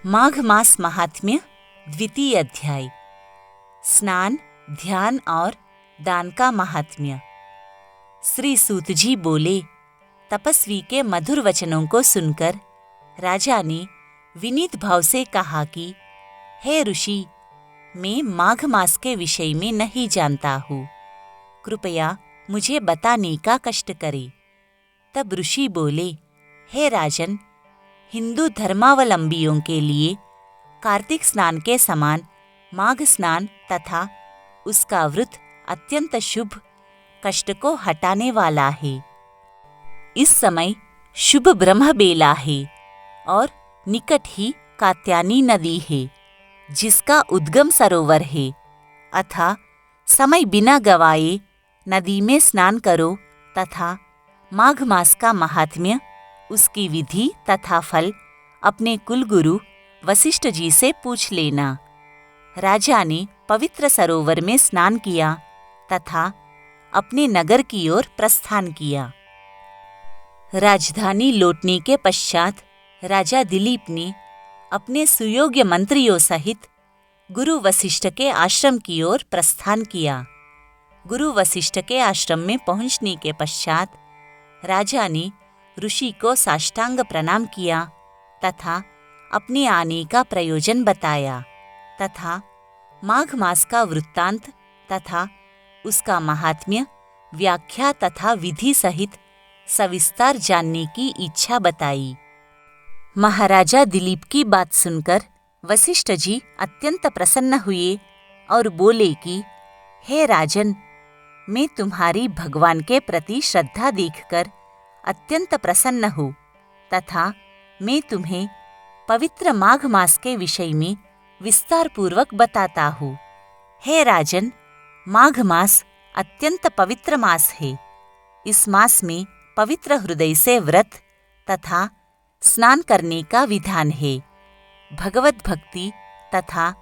माघ मास महात्म्य द्वितीय अध्याय। स्नान, ध्यान और दान का महात्म्य। श्री सूत जी बोले, तपस्वी के मधुर वचनों को सुनकर राजा ने विनीत भाव से कहा कि हे ऋषि, मैं माघ मास के विषय में नहीं जानता हूँ, कृपया मुझे बताने का कष्ट करे। तब ऋषि बोले, हे राजन, हिंदू धर्मावलंबियों के लिए कार्तिक स्नान के समान माघ स्नान तथा उसका व्रत अत्यंत शुभ, कष्ट को हटाने वाला है। इस समय शुभ ब्रह्म बेला है और निकट ही कात्यायनी नदी है, जिसका उद्गम सरोवर है। अतः समय बिना गवाए नदी में स्नान करो तथा माघ मास का महात्म्य, उसकी विधि तथा फल अपने कुलगुरु वशिष्ठ जी से पूछ लेना। राजा ने पवित्र सरोवर में स्नान किया तथा अपने नगर की ओर प्रस्थान किया। राजधानी लौटने के पश्चात राजा दिलीप ने अपने सुयोग्य मंत्रियों सहित गुरु वशिष्ठ के आश्रम की ओर प्रस्थान किया। गुरु वशिष्ठ के आश्रम में पहुंचने के पश्चात राजा ने ऋषि को साष्टांग प्रणाम किया तथा अपने आने का प्रयोजन बताया तथा माघ मास का वृत्तांत तथा उसका महात्म्य, व्याख्या तथा विधि सहित सविस्तार जानने की इच्छा बताई। महाराजा दिलीप की बात सुनकर वशिष्ठ जी अत्यंत प्रसन्न हुए और बोले कि हे राजन, मैं तुम्हारी भगवान के प्रति श्रद्धा देखकर अत्यंत प्रसन्न हूँ तथा मैं तुम्हें पवित्र माघ मास के विषय में विस्तार पूर्वक बताता हूँ। हे राजन, माघ मास अत्यंत पवित्र मास है। इस मास में पवित्र हृदय से व्रत तथा स्नान करने का विधान है। भगवत भक्ति तथा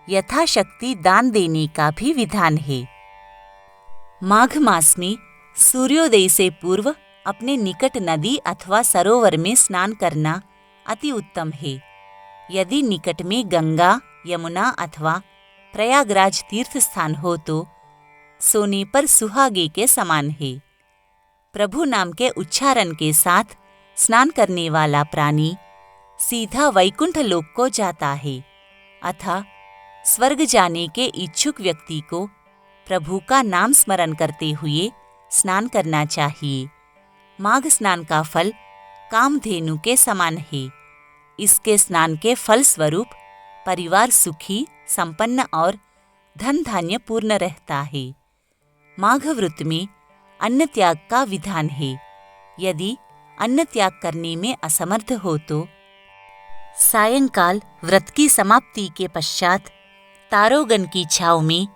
यथाशक्ति दान देने का भी विधान है। माघ मास में सूर्योदय से पूर्व अपने निकट नदी अथवा सरोवर में स्नान करना अति उत्तम है। यदि निकट में गंगा, यमुना अथवा प्रयागराज तीर्थ स्थान हो तो सोने पर सुहागे के समान है। प्रभु नाम के उच्चारण के साथ स्नान करने वाला प्राणी सीधा वैकुंठ लोक को जाता है। अतः स्वर्ग जाने के इच्छुक व्यक्ति को प्रभु का नाम स्मरण करते हुए स्नान करना चाहिए। माघ स्नान का फल कामधेनु के समान है। इसके स्नान के फल स्वरूप परिवार सुखी, संपन्न और धन धान्य पूर्ण रहता है। माघ व्रत में अन्न त्याग का विधान है। यदि अन्न त्याग करने में असमर्थ हो तो सायंकाल व्रत की समाप्ति के पश्चात तारोगन की छांव में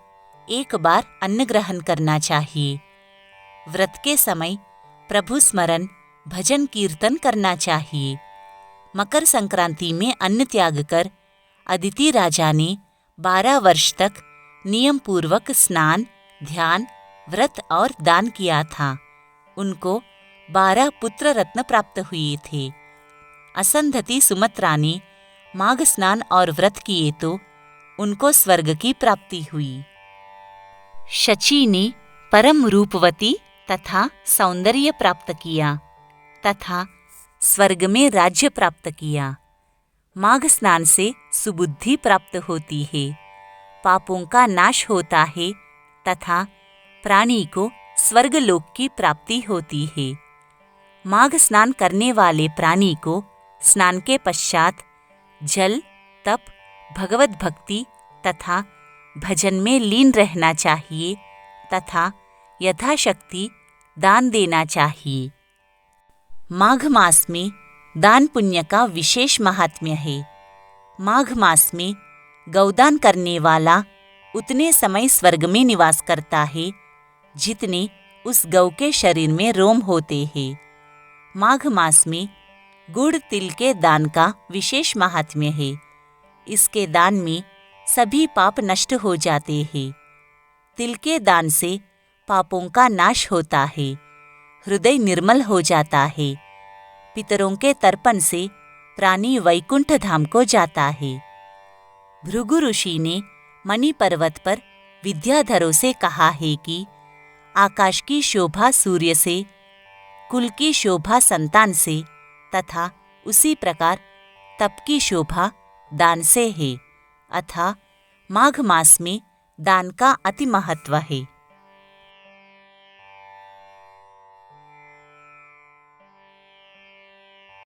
एक बार अन्न ग्रहण करना चाहिए। व्रत के समय प्रभु स्मरण, भजन कीर्तन करना चाहिए। मकर संक्रांति में अन्न त्याग कर अदिति राजा ने 12 वर्ष तक नियम पूर्वक स्नान, ध्यान, व्रत और दान किया था। उनको 12 पुत्र रत्न प्राप्त हुए थे। असंधति सुमत्रा ने माघ स्नान और व्रत किए तो उनको स्वर्ग की प्राप्ति हुई। शची ने परम रूपवती तथा सौंदर्य प्राप्त किया तथा स्वर्ग में राज्य प्राप्त किया। माघ स्नान से सुबुद्धि प्राप्त होती है, पापों का नाश होता है तथा प्राणी को स्वर्गलोक की प्राप्ति होती है। माघ स्नान करने वाले प्राणी को स्नान के पश्चात जल, तप, भगवत भक्ति तथा भजन में लीन रहना चाहिए तथा यथाशक्ति दान देना चाहिए। माघ मास में दान पुण्य का विशेष महात्म्य है। माघ मास में गौदान करने वाला उतने समय स्वर्ग में निवास करता है जितने उस गौ के शरीर में रोम होते हैं। माघ मास में गुड़ तिल के दान का विशेष महात्म्य है। इसके दान में सभी पाप नष्ट हो जाते हैं। तिल के दान से पापों का नाश होता है, हृदय निर्मल हो जाता है। पितरों के तर्पण से प्राणी वैकुंठ धाम को जाता है। भृगु ऋषि ने मणि पर्वत पर विद्याधरों से कहा है कि आकाश की शोभा सूर्य से, कुल की शोभा संतान से तथा उसी प्रकार तप की शोभा दान से है, अतः माघ मास में दान का अति महत्व है।